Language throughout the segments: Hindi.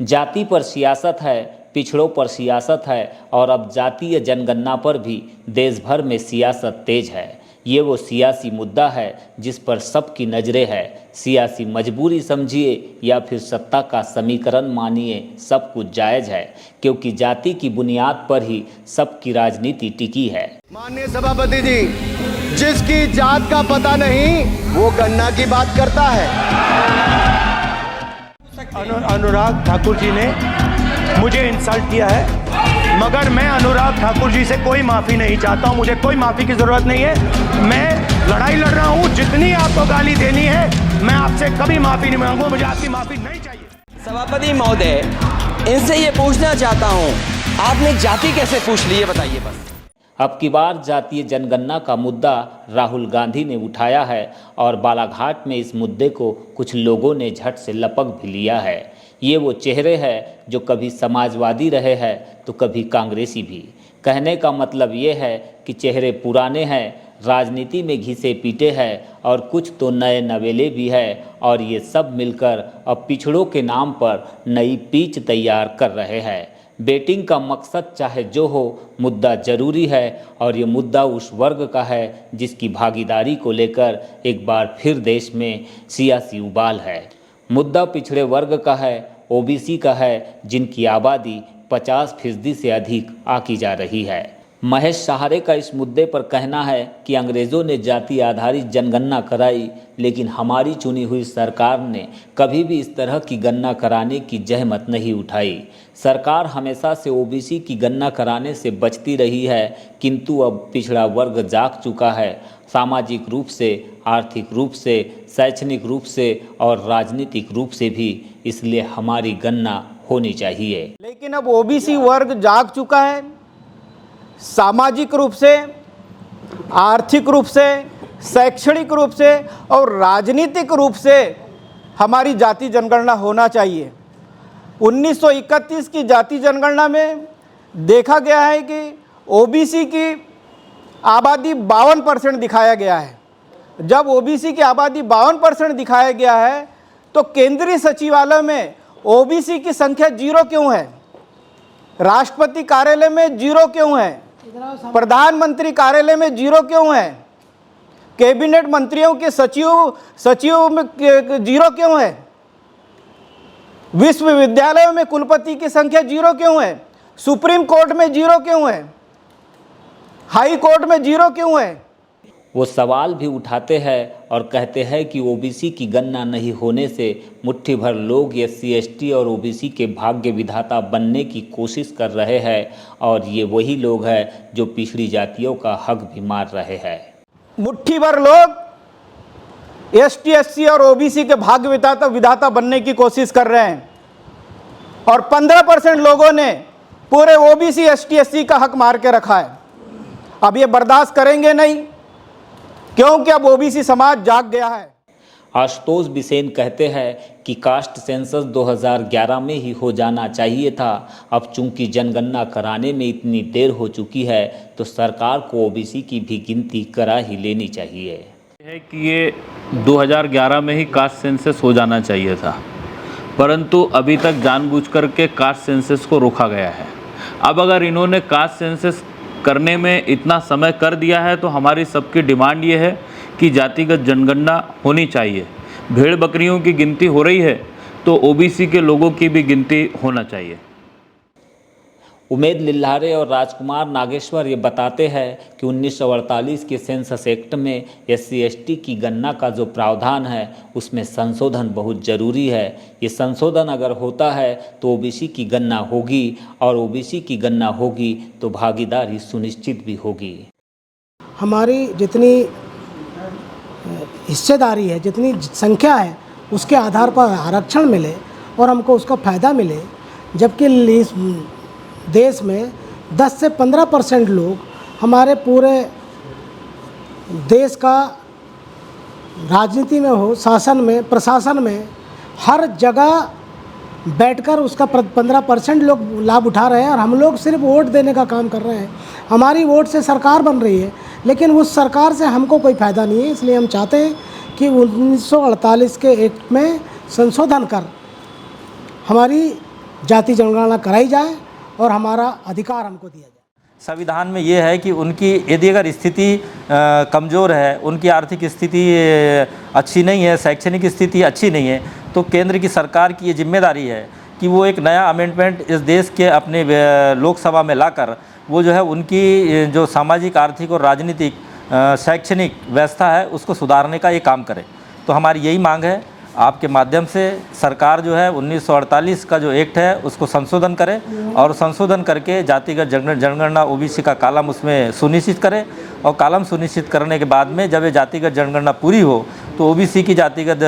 जाति पर सियासत है, पिछड़ों पर सियासत है और अब जातीय जनगणना पर भी देश भर में सियासत तेज है। ये वो सियासी मुद्दा है जिस पर सबकी नज़रें है। सियासी मजबूरी समझिए या फिर सत्ता का समीकरण मानिए, सब कुछ जायज़ है, क्योंकि जाति की बुनियाद पर ही सबकी राजनीति टिकी है। माननीय सभापति जी, जिसकी जात का पता नहीं वो गन्ना की बात करता है। अनुराग ठाकुर जी ने मुझे इंसल्ट किया है, मगर मैं अनुराग ठाकुर जी से कोई माफ़ी नहीं चाहता हूं। मुझे कोई माफ़ी की ज़रूरत नहीं है। मैं लड़ाई लड़ रहा हूं। जितनी आपको गाली देनी है मैं आपसे कभी माफ़ी नहीं मांगूंगा। मुझे आपकी माफ़ी नहीं चाहिए। सभापति महोदय, इनसे ये पूछना चाहता हूँ, आपने जाति कैसे पूछ ली है, बताइए बस। अब की बार जातीय जनगणना का मुद्दा राहुल गांधी ने उठाया है और बालाघाट में इस मुद्दे को कुछ लोगों ने झट से लपक भी लिया है। ये वो चेहरे हैं जो कभी समाजवादी रहे हैं तो कभी कांग्रेसी भी। कहने का मतलब ये है कि चेहरे पुराने हैं, राजनीति में घिसे पीटे हैं और कुछ तो नए नवेले भी हैं, और ये सब मिलकर अब पिछड़ों के नाम पर नई पीच तैयार कर रहे हैं। बेटिंग का मकसद चाहे जो हो, मुद्दा जरूरी है और ये मुद्दा उस वर्ग का है जिसकी भागीदारी को लेकर एक बार फिर देश में सियासी उबाल है। मुद्दा पिछड़े वर्ग का है, ओबीसी का है, जिनकी आबादी 50% से अधिक आकी जा रही है। महेश सहारे का इस मुद्दे पर कहना है कि अंग्रेज़ों ने जाति आधारित जनगणना कराई, लेकिन हमारी चुनी हुई सरकार ने कभी भी इस तरह की गणना कराने की जहमत नहीं उठाई। सरकार हमेशा से ओबीसी की गणना कराने से बचती रही है, किंतु अब पिछड़ा वर्ग जाग चुका है, सामाजिक रूप से, आर्थिक रूप से, शैक्षणिक रूप से और राजनीतिक रूप से भी। इसलिए हमारी गणना होनी चाहिए। लेकिन अब ओबीसी वर्ग जाग चुका है, सामाजिक रूप से, आर्थिक रूप से, शैक्षणिक रूप से और राजनीतिक रूप से हमारी जाति जनगणना होना चाहिए। 1931 की जाति जनगणना में देखा गया है कि ओबीसी की आबादी 52% दिखाया गया है। जब ओबीसी की आबादी 52% दिखाया गया है तो केंद्रीय सचिवालय में ओबीसी की संख्या 0 क्यों है? राष्ट्रपति कार्यालय में 0 क्यों है? प्रधानमंत्री कार्यालय में 0 क्यों है? कैबिनेट मंत्रियों के सचिव में 0 क्यों है? विश्वविद्यालयों में कुलपति की संख्या 0 क्यों है? सुप्रीम कोर्ट में 0 क्यों है? हाई कोर्ट में 0 क्यों है? वो सवाल भी उठाते हैं और कहते हैं कि ओबीसी की गणना नहीं होने से मुट्ठी भर लोग एससी एसटी और ओबीसी के भाग्य विधाता बनने की कोशिश कर रहे हैं, और ये वही लोग हैं जो पिछड़ी जातियों का हक भी मार रहे हैं। मुट्ठी भर लोग एसटी एससी और ओबीसी के भाग्य विधाता बनने की कोशिश कर रहे हैं, और 15% लोगों ने पूरे ओबीसी एसटी एससी का हक मार के रखा है। अब ये बर्दाश्त करेंगे नहीं, क्योंकि अब ओबीसी समाज जाग गया है। आशुतोष बिसेन कहते हैं कि कास्ट सेंसस 2011 में ही हो जाना चाहिए था। अब चूंकि जनगणना कराने में इतनी देर हो चुकी है तो सरकार को ओबीसी की भी गिनती करा ही लेनी चाहिए। है कि ये 2011 में ही कास्ट सेंसस हो जाना चाहिए था, परंतु अभी तक जानबूझकर के कास्ट सेंसस को रोका गया है। अब अगर इन्होंने कास्ट सेंसस करने में इतना समय कर दिया है तो हमारी सबकी डिमांड ये है कि जातिगत जनगणना होनी चाहिए। भेड़ बकरियों की गिनती हो रही है तो ओबीसी के लोगों की भी गिनती होना चाहिए। उमेद लिल्हारे और राजकुमार नागेश्वर ये बताते हैं कि 1948 के सेंसस एक्ट में एससी एसटी की गणना का जो प्रावधान है उसमें संशोधन बहुत ज़रूरी है। ये संशोधन अगर होता है तो ओबीसी की गणना होगी, और ओबीसी की गणना होगी तो भागीदारी सुनिश्चित भी होगी। हमारी जितनी हिस्सेदारी है, जितनी संख्या है, उसके आधार पर आरक्षण मिले और हमको उसका फ़ायदा मिले, जबकि देश में 10 से 15% लोग हमारे पूरे देश का राजनीति में हो, शासन में, प्रशासन में, हर जगह बैठकर उसका 15% लोग लाभ उठा रहे हैं, और हम लोग सिर्फ वोट देने का काम कर रहे हैं। हमारी वोट से सरकार बन रही है, लेकिन उस सरकार से हमको कोई फ़ायदा नहीं है। इसलिए हम चाहते हैं कि 1948 के एक्ट में संशोधन कर हमारी जाति जनगणना कराई जाए और हमारा अधिकार हमको दिया जाए। संविधान में ये है कि उनकी यदि अगर स्थिति कमज़ोर है, उनकी आर्थिक स्थिति अच्छी नहीं है, शैक्षणिक स्थिति अच्छी नहीं है, तो केंद्र की सरकार की ये जिम्मेदारी है कि वो एक नया अमेंडमेंट इस देश के अपने लोकसभा में लाकर वो जो है उनकी जो सामाजिक, आर्थिक और राजनीतिक शैक्षणिक व्यवस्था है उसको सुधारने का ये काम करे। तो हमारी यही मांग है आपके माध्यम से, सरकार जो है 1948 का जो एक्ट है उसको संशोधन करे और संशोधन करके जातिगत जनगणना ओबीसी का कालम उसमें सुनिश्चित करे, और कालम सुनिश्चित करने के बाद में जब ये जातिगत जनगणना पूरी हो तो ओबीसी की जातिगत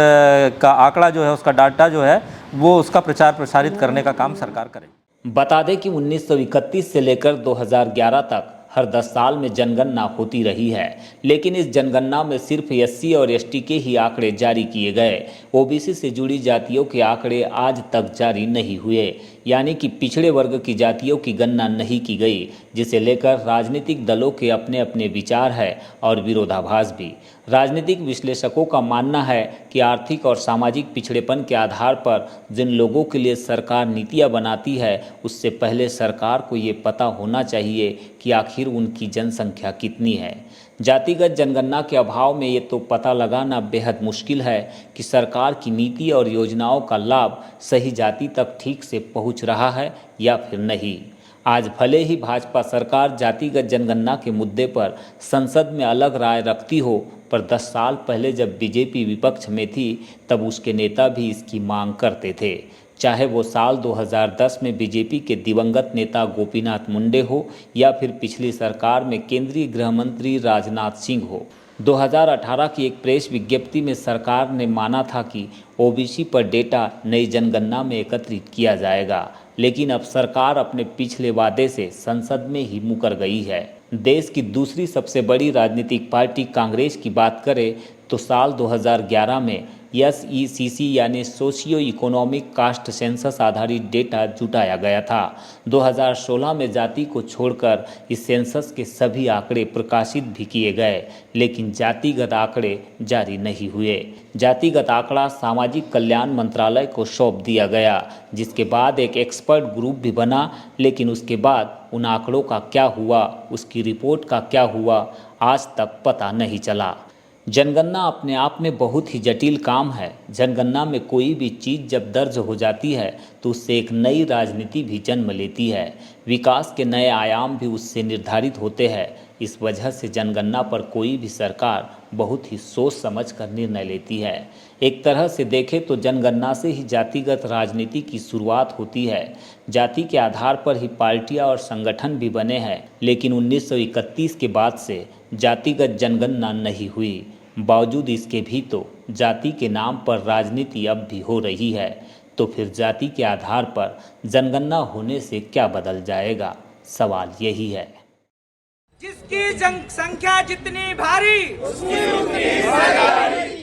का आंकड़ा जो है, उसका डाटा जो है वो उसका प्रचार प्रसारित करने का काम सरकार करे। बता दें कि 1931 से लेकर 2011 तक हर 10 साल में जनगणना होती रही है, लेकिन इस जनगणना में सिर्फ SC और ST के ही आंकड़े जारी किए गए। ओबीसी से जुड़ी जातियों के आंकड़े आज तक जारी नहीं हुए, यानी कि पिछड़े वर्ग की जातियों की गणना नहीं की गई, जिसे लेकर राजनीतिक दलों के अपने अपने विचार है और विरोधाभास भी। राजनीतिक विश्लेषकों का मानना है कि आर्थिक और सामाजिक पिछड़ेपन के आधार पर जिन लोगों के लिए सरकार नीतियां बनाती है, उससे पहले सरकार को ये पता होना चाहिए कि आखिर उनकी जनसंख्या कितनी है। जातिगत जनगणना के अभाव में ये तो पता लगाना बेहद मुश्किल है कि सरकार की नीति और योजनाओं का लाभ सही जाति तक ठीक से पहुंच रहा है या फिर नहीं। आज भले ही भाजपा सरकार जातिगत जनगणना के मुद्दे पर संसद में अलग राय रखती हो, पर 10 साल पहले जब बीजेपी विपक्ष में थी तब उसके नेता भी इसकी मांग करते थे, चाहे वो साल 2010 में बीजेपी के दिवंगत नेता गोपीनाथ मुंडे हो या फिर पिछली सरकार में केंद्रीय गृह मंत्री राजनाथ सिंह हो। 2018 की एक प्रेस विज्ञप्ति में सरकार ने माना था कि ओबीसी पर डेटा नई जनगणना में एकत्रित किया जाएगा, लेकिन अब सरकार अपने पिछले वादे से संसद में ही मुकर गई है। देश की दूसरी सबसे बड़ी राजनीतिक पार्टी कांग्रेस की बात करें तो साल 2011 में SECC यानी सोशियो इकोनॉमिक कास्ट सेंसस आधारित डेटा जुटाया गया था। 2016 में जाति को छोड़कर इस सेंसस के सभी आंकड़े प्रकाशित भी किए गए, लेकिन जातिगत आंकड़े जारी नहीं हुए। जातिगत आंकड़ा सामाजिक कल्याण मंत्रालय को सौंप दिया गया, जिसके बाद एक एक्सपर्ट ग्रुप भी बना, लेकिन उसके बाद उन आंकड़ों का क्या हुआ, उसकी रिपोर्ट का क्या हुआ, आज तक पता नहीं चला। जनगणना अपने आप में बहुत ही जटिल काम है। जनगणना में कोई भी चीज़ जब दर्ज हो जाती है तो उससे एक नई राजनीति भी जन्म लेती है। विकास के नए आयाम भी उससे निर्धारित होते हैं। इस वजह से जनगणना पर कोई भी सरकार बहुत ही सोच समझ कर निर्णय लेती है। एक तरह से देखें तो जनगणना से ही जातिगत राजनीति की शुरुआत होती है। जाति के आधार पर ही पार्टियां और संगठन भी बने हैं, लेकिन 1931 के बाद से जातिगत जनगणना नहीं हुई। बावजूद इसके भी तो जाति के नाम पर राजनीति अब भी हो रही है। तो फिर जाति के आधार पर जनगणना होने से क्या बदल जाएगा? सवाल यही है। जिसकी जनसंख्या जितनी भारी उसकी उतनी